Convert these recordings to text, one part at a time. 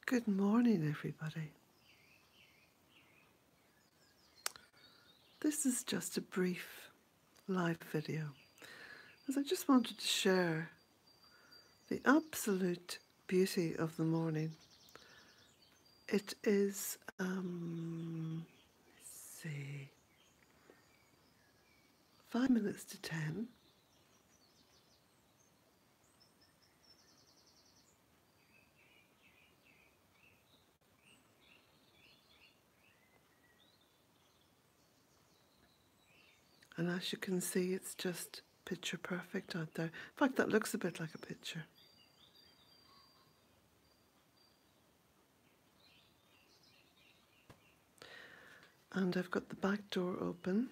Good morning, everybody. This is just a brief live video, as I just wanted to share the absolute beauty of the morning. It is, let's see, 5 minutes to 10. And as you can see, it's just picture perfect out there. In fact, that looks a bit like a picture. And I've got the back door open.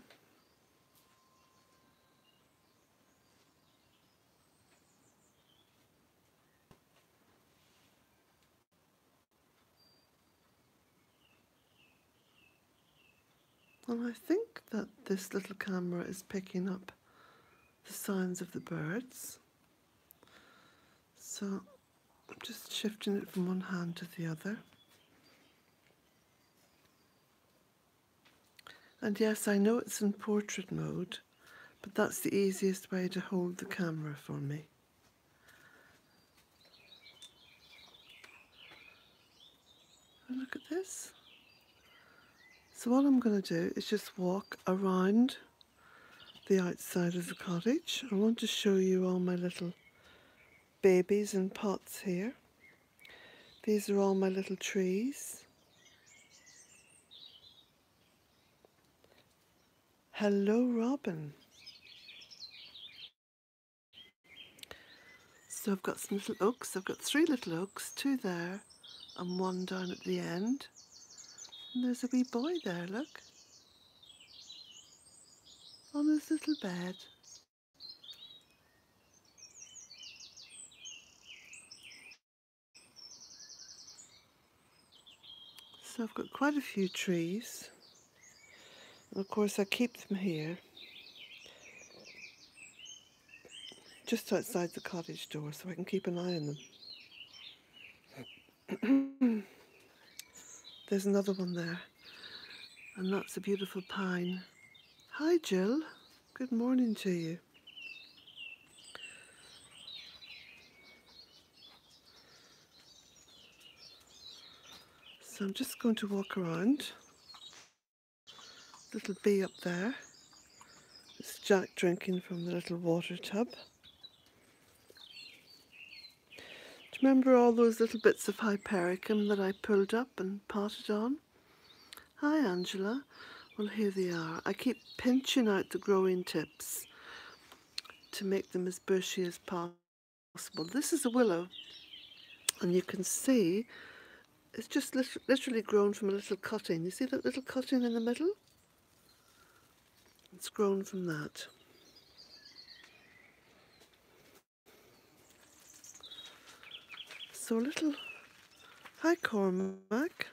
And I think that this little camera is picking up the sounds of the birds. So I'm just shifting it from one hand to the other. And yes, I know it's in portrait mode, but that's the easiest way to hold the camera for me. And look at this. So what I'm going to do is just walk around the outside of the cottage. I want to show you all my little babies in pots here. These are all my little trees. Hello, Robin. So I've got some little oaks. I've got 3 little oaks, 2 there and 1 down at the end. And there's a wee boy there, look, on his little bed. So I've got quite a few trees. And of course I keep them here, just outside the cottage door, so I can keep an eye on them. There's another one there, and that's a beautiful pine. Hi Jill, good morning to you. So I'm just going to walk around. Little bee up there. It's Jack drinking from the little water tub. Do you remember all those little bits of hypericum that I pulled up and potted on? Hi Angela. Well, here they are. I keep pinching out the growing tips to make them as bushy as possible. This is a willow, and you can see it's just literally grown from a little cutting. You see that little cutting in the middle? It's grown from that. So little, hi Cormac.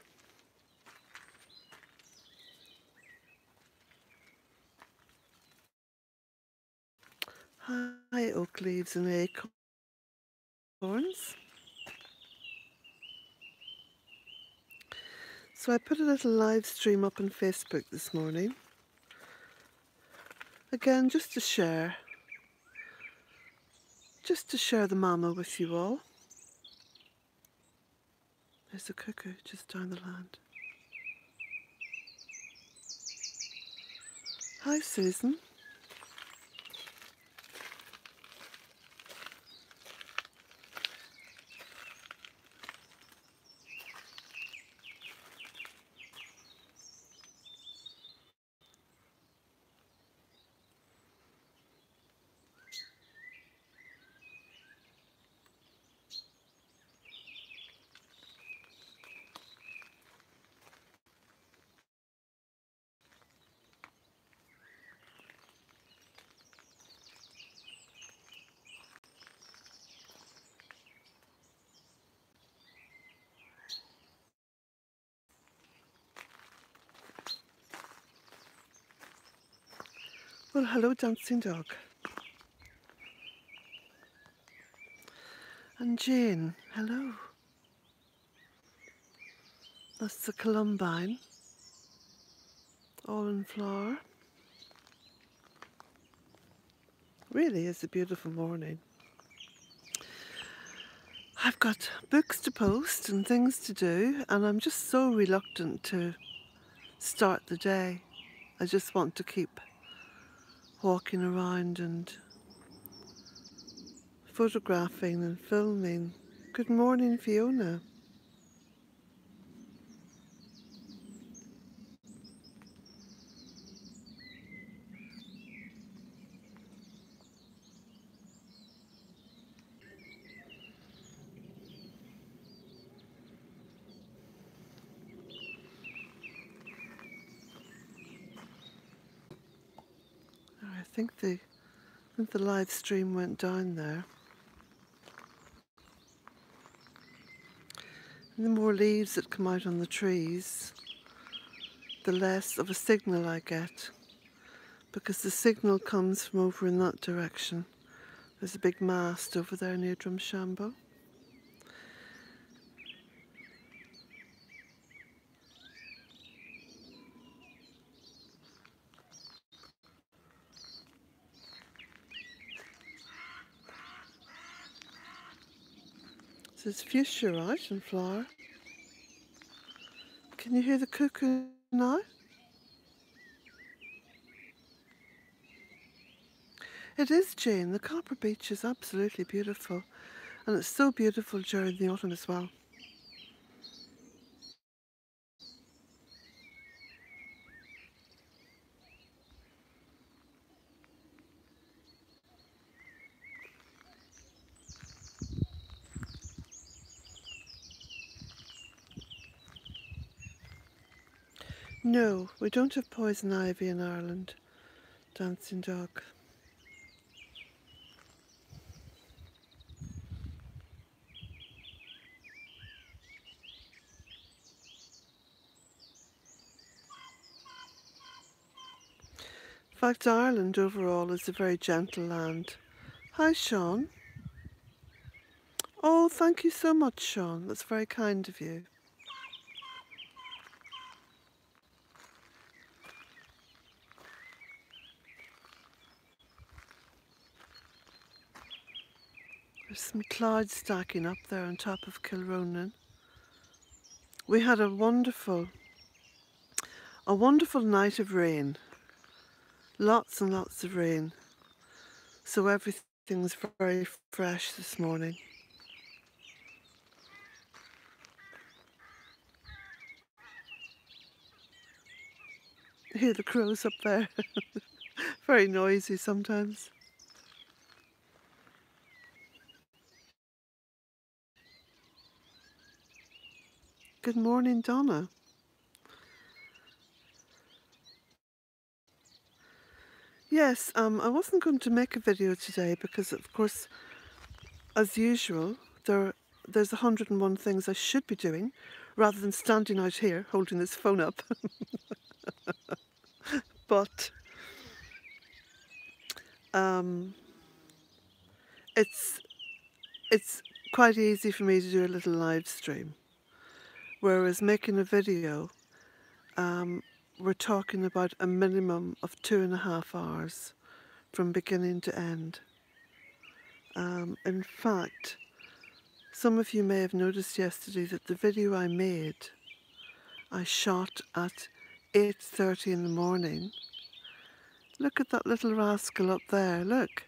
Hi oak leaves and acorns. So I put a little live stream up on Facebook this morning. Again, just to share the mama with you all. There's a cuckoo just down the land. Hi Susan. Well, hello dancing dog. And Jane, hello. That's the columbine, all in flower. Really is a beautiful morning. I've got books to post and things to do, and I'm just so reluctant to start the day. I just want to keep walking around and photographing and filming. Good morning, Fiona. I think the live stream went down there. And the more leaves that come out on the trees, the less of a signal I get, because the signal comes from over in that direction. There's a big mast over there near Drumshambo. So there's fuchsia out in flower. Can you hear the cuckoo now? It is, Jane. The Copper Beech is absolutely beautiful. And it's so beautiful during the autumn as well. No, we don't have poison ivy in Ireland. Dancing dog. In fact, Ireland overall is a very gentle land. Hi, Sean. Oh, thank you so much, Sean. That's very kind of you. There's some clouds stacking up there on top of Kilronan. We had a wonderful night of rain. Lots and lots of rain. So everything's very fresh this morning. Hear the crows up there. Very noisy sometimes. Good morning, Donna. Yes, I wasn't going to make a video today because, of course, as usual, there's 101 things I should be doing rather than standing out here holding this phone up. But it's quite easy for me to do a little live stream, whereas making a video, we're talking about a minimum of 2.5 hours from beginning to end. In fact, some of you may have noticed yesterday that the video I made, I shot at 8:30 in the morning. Look at that little rascal up there, look.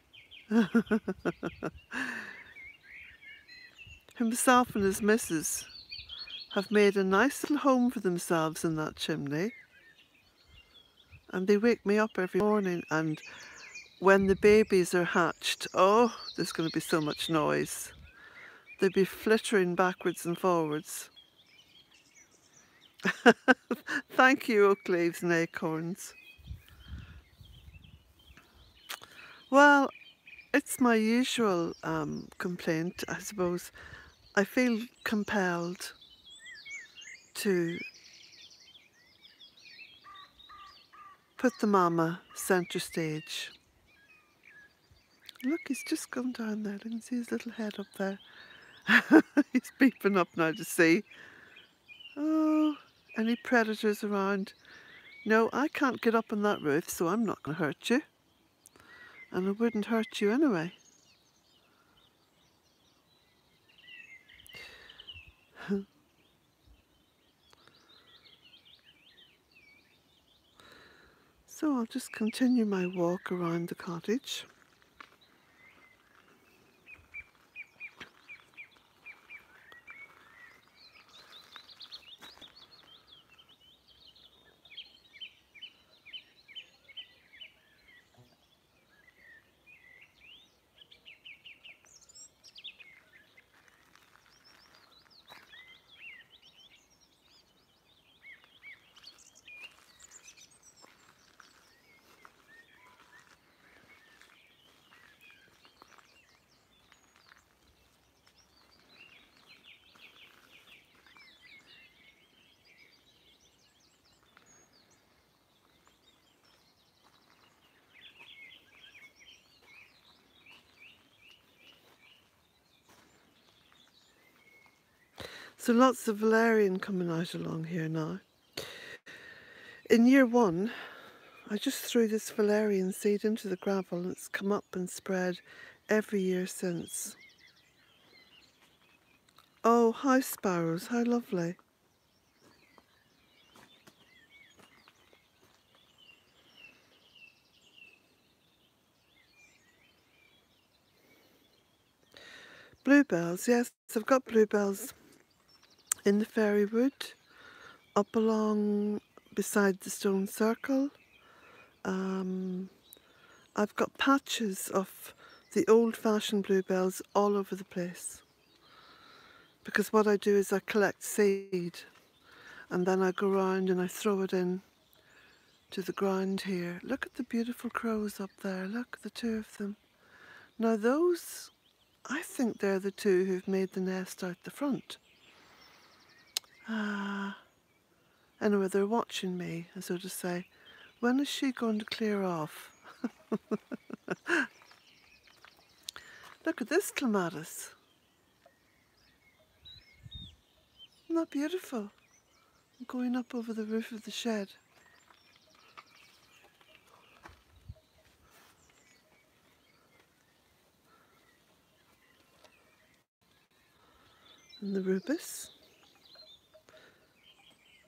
Himself and his missus have made a nice little home for themselves in that chimney. And they wake me up every morning, and when the babies are hatched, oh, there's going to be so much noise. They'd be flittering backwards and forwards. Thank you, oak leaves and acorns. Well, it's my usual complaint, I suppose. I feel compelled to put the mama centre stage. Look, he's just gone down there. You can see his little head up there. He's peeping up now to see. Oh, Any predators around? No, I can't get up on that roof, so I'm not going to hurt you. And I wouldn't hurt you anyway. So I'll just continue my walk around the cottage. So lots of valerian coming out along here now. In year one, I just threw this valerian seed into the gravel and it's come up and spread every year since. Oh, house sparrows, how lovely. Bluebells, yes, I've got bluebells in the fairy wood, up along beside the stone circle. I've got patches of the old-fashioned bluebells all over the place. Because what I do is I collect seed and then I go around and I throw it in to the ground here. Look at the beautiful crows up there. Look, the two of them. Now those, I think they're the two who've made the nest out the front. Anyway, they're watching me, so to say. When is she going to clear off? Look at this clematis. Isn't that beautiful? I'm going up over the roof of the shed. And the rubus.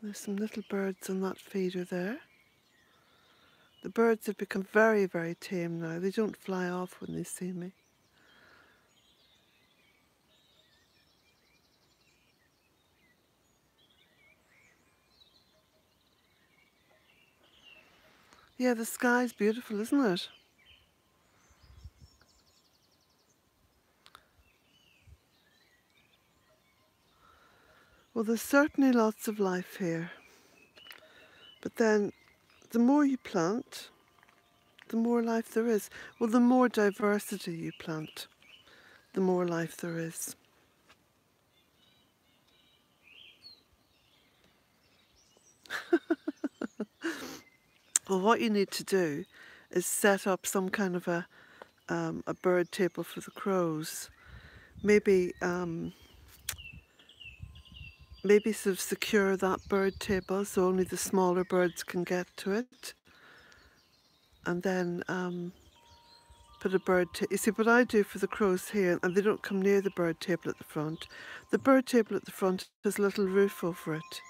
There's some little birds on that feeder there. The birds have become very, very tame now. They don't fly off when they see me. Yeah, the sky's beautiful, isn't it? Well, there's certainly lots of life here. But then, the more you plant, the more life there is. Well, the more diversity you plant, the more life there is. Well, what you need to do is set up some kind of a bird table for the crows. Maybe sort of secure that bird table so only the smaller birds can get to it. And then put a bird table. You see, what I do for the crows here, and they don't come near the bird table at the front, the bird table at the front has a little roof over it.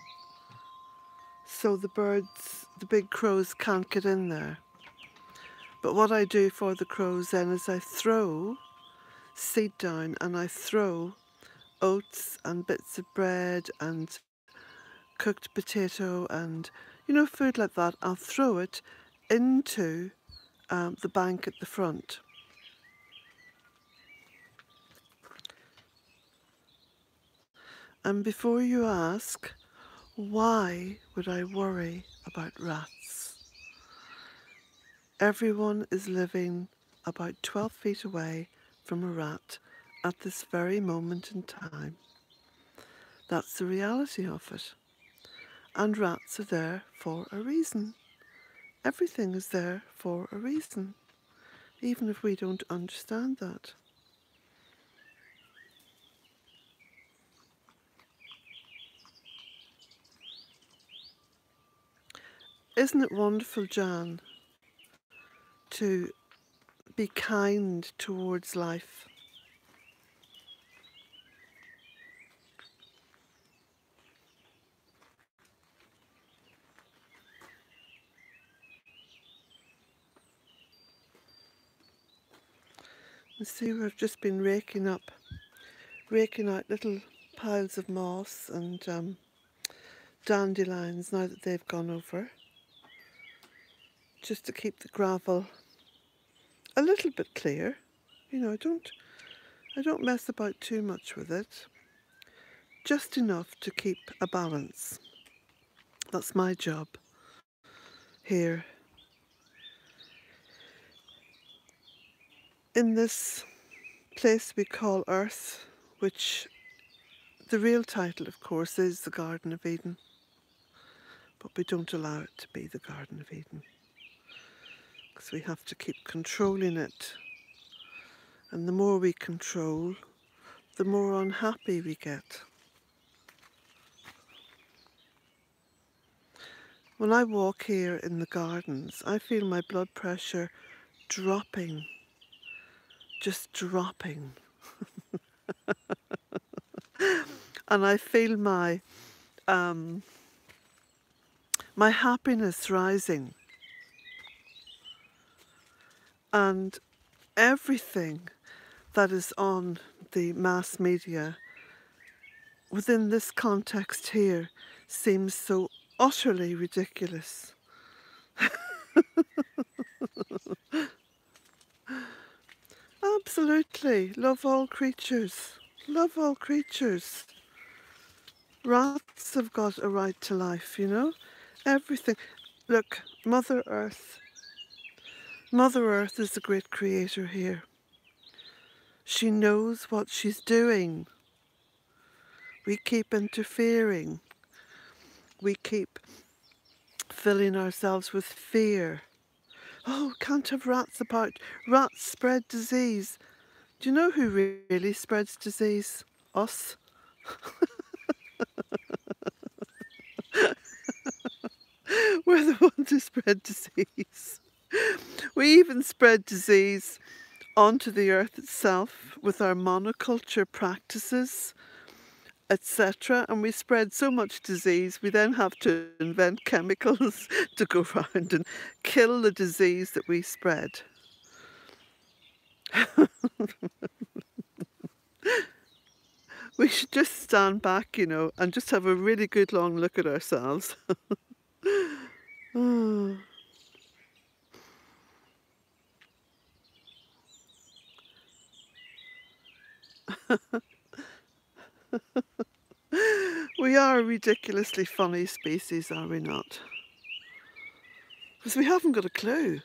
So the birds, the big crows, can't get in there. But what I do for the crows then is I throw seed down and I throw oats and bits of bread and cooked potato and, you know, food like that. I'll throw it into the bank at the front. And before you ask, why would I worry about rats? Everyone is living about 12 feet away from a rat at this very moment in time. That's the reality of it. And rats are there for a reason. Everything is there for a reason, even if we don't understand that. Isn't it wonderful, Jan, to be kind towards life? You see, we've just been raking out little piles of moss and dandelions now that they've gone over, just to keep the gravel a little bit clear. You know, I don't mess about too much with it, just enough to keep a balance. That's my job here in this place we call Earth, which the real title, of course, is the Garden of Eden, but we don't allow it to be the Garden of Eden because we have to keep controlling it, and the more we control, the more unhappy we get. When I walk here in the gardens, I feel my blood pressure dropping, just dropping. And I feel my happiness rising. And everything that is on the mass media within this context here seems so utterly ridiculous. Absolutely. Love all creatures. Love all creatures. Rats have got a right to life, you know? Everything. Look, Mother Earth. Mother Earth is the great creator here. She knows what she's doing. We keep interfering. We keep filling ourselves with fear. Oh, can't have rats about. Rats spread disease. Do you know who really spreads disease? Us. We're the ones who spread disease. We even spread disease onto the earth itself with our monoculture practices, etc. And we spread so much disease, we then have to invent chemicals to go around and kill the disease that we spread. We should just stand back, you know, and just have a really good long look at ourselves. Oh. We are a ridiculously funny species, are we not? Because we haven't got a clue.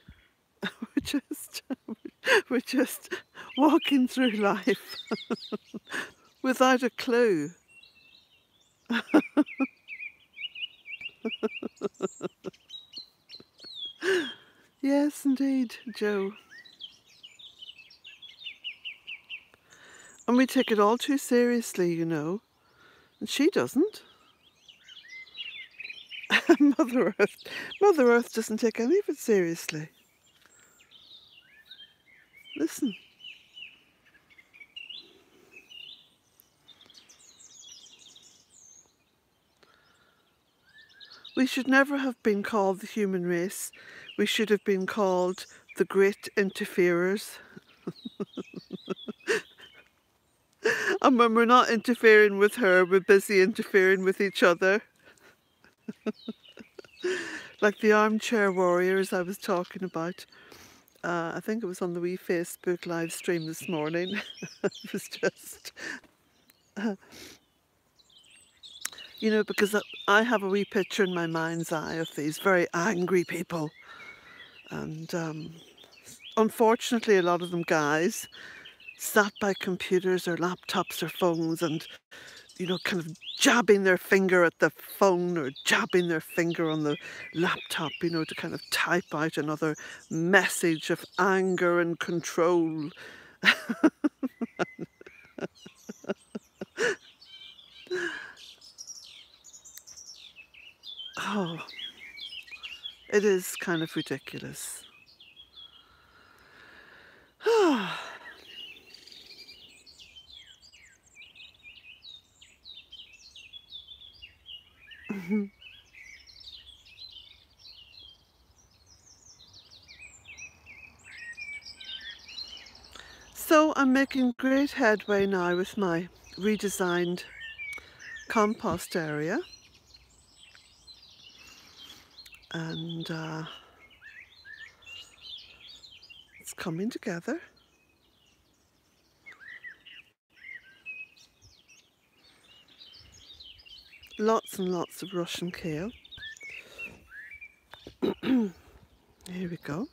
We're just walking through life without a clue. Yes, indeed, Joe. And we take it all too seriously, you know. And she doesn't. Mother Earth doesn't take any of it seriously. Listen. We should never have been called the human race. We should have been called the great interferers. And when we're not interfering with her, we're busy interfering with each other. Like the armchair warriors I was talking about. I think it was on the wee Facebook live stream this morning. It was just, you know, because I have a wee picture in my mind's eye of these very angry people. And unfortunately, a lot of them guys sat by computers or laptops or phones and, you know, kind of jabbing their finger at the phone or jabbing their finger on the laptop, you know, to kind of type out another message of anger and control. Oh, It is kind of ridiculous. So I'm making great headway now with my redesigned compost area, and it's coming together. Lots and lots of Russian kale. Here we go.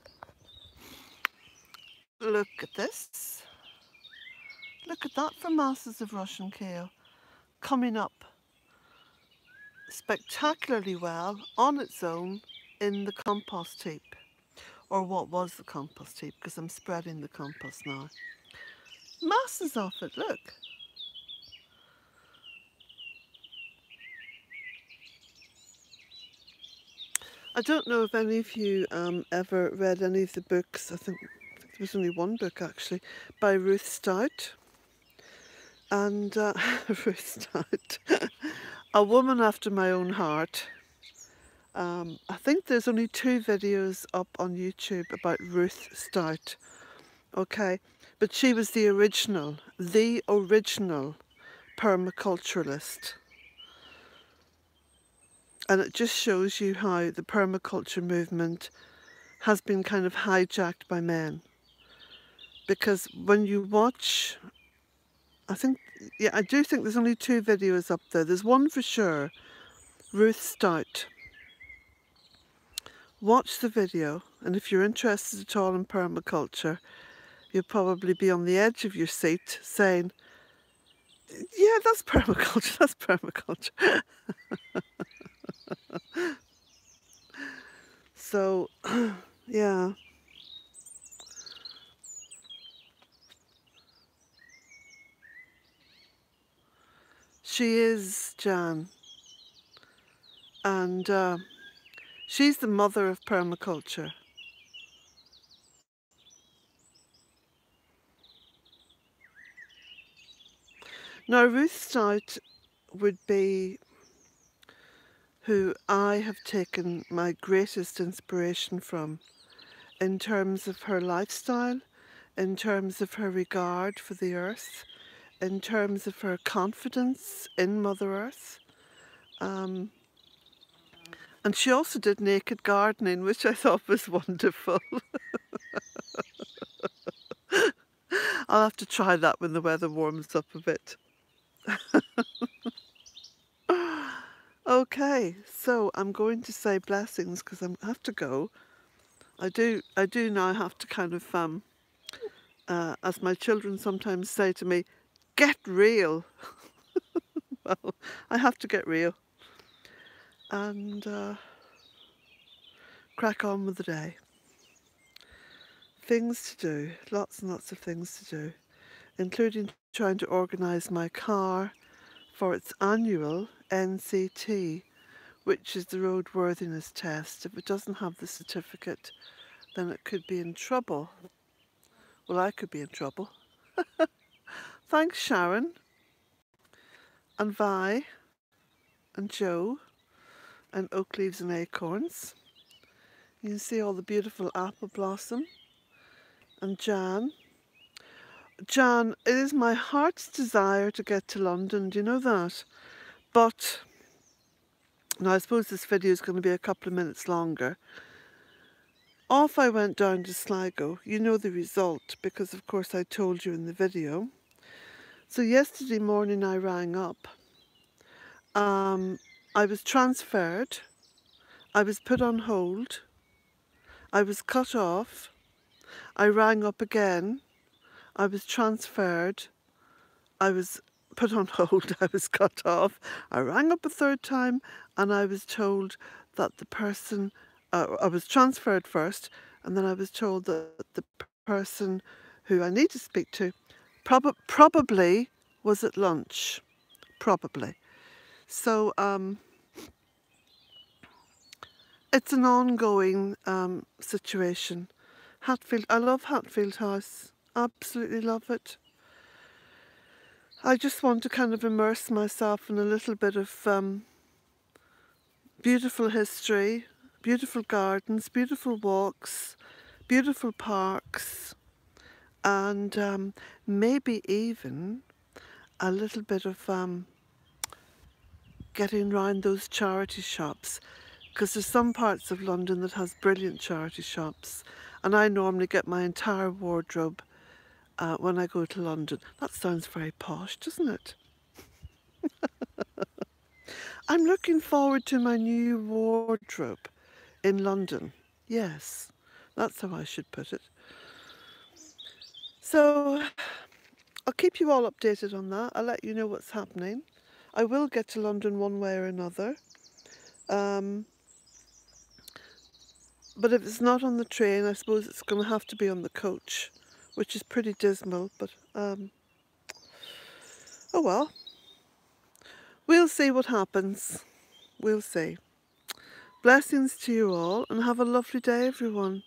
Look at this. Look at that for masses of Russian kale coming up spectacularly well on its own in the compost heap, or what was the compost heap, because I'm spreading the compost now. Masses of it, look. I don't know if any of you ever read any of the books. I think there was only one book actually by Ruth Stout. And Ruth Stout, a woman after my own heart. I think there's only 2 videos up on YouTube about Ruth Stout, okay? But she was the original permaculturalist. And it just shows you how the permaculture movement has been kind of hijacked by men. Because when you watch, I do think there's only 2 videos up there. There's one for sure, Ruth Stout. Watch the video, and if you're interested at all in permaculture, you'll probably be on the edge of your seat saying, yeah, that's permaculture, that's permaculture. So, yeah. She is Jan, and she's the mother of permaculture. Now, Ruth Stout would be who I have taken my greatest inspiration from in terms of her lifestyle, in terms of her regard for the earth, in terms of her confidence in Mother Earth. And she also did naked gardening, which I thought was wonderful. I'll have to try that when the weather warms up a bit. Okay, so I'm going to say blessings because I have to go. I do now have to kind of, as my children sometimes say to me, get real. Well, I have to get real and crack on with the day. Things to do, lots and lots of things to do, including trying to organise my car for its annual NCT, which is the roadworthiness test. If it doesn't have the certificate, then it could be in trouble. Well, I could be in trouble. Thanks, Sharon, and Vi, and Joe, and Oak Leaves and Acorns. You can see all the beautiful apple blossom. And Jan. Jan, it is my heart's desire to get to London, do you know that? But, now I suppose this video is going to be a couple of minutes longer. Off I went down to Sligo. You know the result, because of course I told you in the video. So yesterday morning I rang up. I was transferred. I was put on hold. I was cut off. I rang up again. I was transferred. I was put on hold. I was cut off. I rang up a 3rd time and I was told that the person, I was transferred first, and then I was told that the person who I need to speak to probably was at lunch. Probably. So It's an ongoing situation. Hatfield, I love Hatfield House. Absolutely love it. I just want to kind of immerse myself in a little bit of beautiful history, beautiful gardens, beautiful walks, beautiful parks, and maybe even a little bit of getting round those charity shops, because there's some parts of London that has brilliant charity shops, and I normally get my entire wardrobe when I go to London. That sounds very posh, doesn't it? I'm looking forward to my new wardrobe in London. Yes, that's how I should put it. So I'll keep you all updated on that. I'll let you know what's happening. I will get to London one way or another. Um, but if it's not on the train, I suppose it's going to have to be on the coach, which is pretty dismal, but oh well. We'll see what happens. We'll see. Blessings to you all, and have a lovely day, everyone.